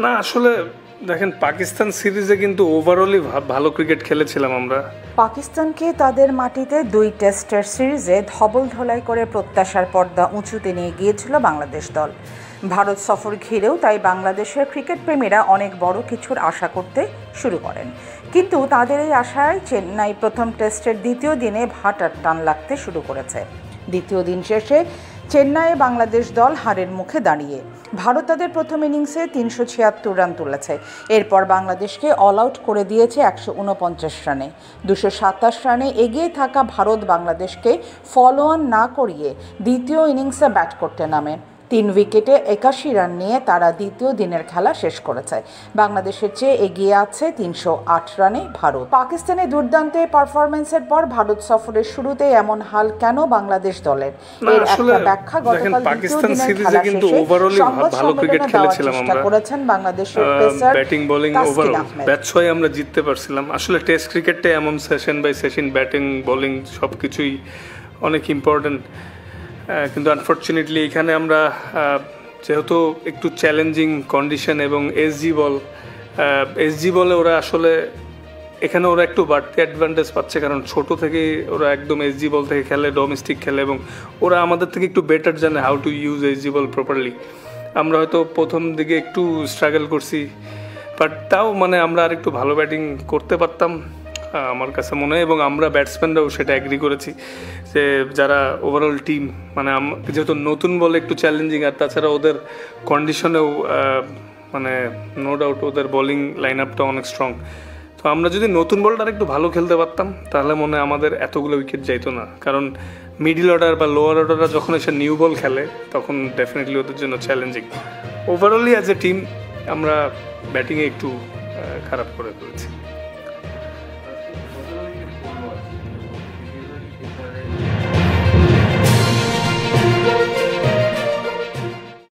না আসলে দেখেন পাকিস্তান সিরিজে কিন্তু ওভারঅলই ভালো ক্রিকেট খেলেছিলাম আমরা। পাকিস্তানকে তাদের মাটিতে 2 টেস্টের সিরিজে ধবল ধলাই করে প্রত্যাশার পর্দা উঁচুতে নিয়ে গিয়েছিল বাংলাদেশ দল। ভারত সফর ঘিরেও তাই বাংলাদেশের ক্রিকেট প্রেমীরা অনেক বড় কিছুর আশা করতে শুরু করেন, কিন্তু তাদের এই আশায় চেন্নাই প্রথম টেস্টের দ্বিতীয় দিনে ভাটার টান লাগতে শুরু করেছে। দ্বিতীয় দিন শেষে চেন্নাইয়ে বাংলাদেশ দল হারের মুখে দাঁড়িয়ে। ভারত তাদের প্রথম ইনিংসে 376 রান তুলেছে। এরপর বাংলাদেশকে অল আউট করে দিয়েছে 149 রানে। 227 রানে এগিয়ে থাকা ভারত বাংলাদেশকে ফলো অন না করিয়ে দ্বিতীয় ইনিংসে ব্যাট করতে নামে। 3 উইকেটে 81 রান নিয়ে তারা দ্বিতীয় দিনের খেলা শেষ করেছে। বাংলাদেশের চেয়ে এগিয়ে আছে 308 রানে ভারত। পাকিস্তানের দুর্দান্ত পারফরমেন্সের পর ভারত সফরের শুরুতে এমন হাল কেন বাংলাদেশ দলের? এর একটা ব্যাখ্যা গতকাল পাকিস্তান সিরিজে কিন্তু ওভারঅলি ভালো ক্রিকেট খেলেছিলাম আমরা। করেছেন বাংলাদেশের pacer batting bowling overall bats হয়ে আমরা জিততে পারছিলাম। আসলে টেস্ট ক্রিকেটে এমন session by session batting bowling সবকিছুই অনেক ইম্পর্টেন্ট, কিন্তু আনফর্চুনেটলি এখানে আমরা যেহেতু একটু চ্যালেঞ্জিং কন্ডিশন এবং এসজি বলে ওরা আসলে এখানে ওরা একটু বাড়তি অ্যাডভান্টেজ পাচ্ছে, কারণ ছোট থেকেই ওরা একদম এসজি বল থেকে খেলে, ডোমেস্টিক খেলে এবং ওরা আমাদের থেকে একটু বেটার জানে how to use SG ball properly. আমরা হয়তো প্রথম দিকে একটু স্ট্রাগল করছি, বাট তাও মানে আমরা আর একটু ভালো ব্যাটিং করতে পারতাম আমার কাছে মনে হয়, এবং আমরা ব্যাটসম্যানরাও সেটা অ্যাগ্রি করেছি যে যারা ওভারঅল টিম মানে যেহেতু নতুন বলে একটু চ্যালেঞ্জিং, আর তাছাড়া ওদের কন্ডিশনেও মানে নো ডাউট ওদের বোলিং লাইন আপটা অনেক স্ট্রং। তো আমরা যদি নতুন বলটা একটু ভালো খেলতে পারতাম তাহলে মনে হয় আমাদের এতগুলো উইকেট যাইতো না, কারণ মিডিল অর্ডার বা লোয়ার অর্ডাররা যখন এসে নিউ বল খেলে তখন ডেফিনেটলি ওদের জন্য challenging. Overally as a team আমরা ব্যাটিংয়ে একটু খারাপ করে ফেলেছি।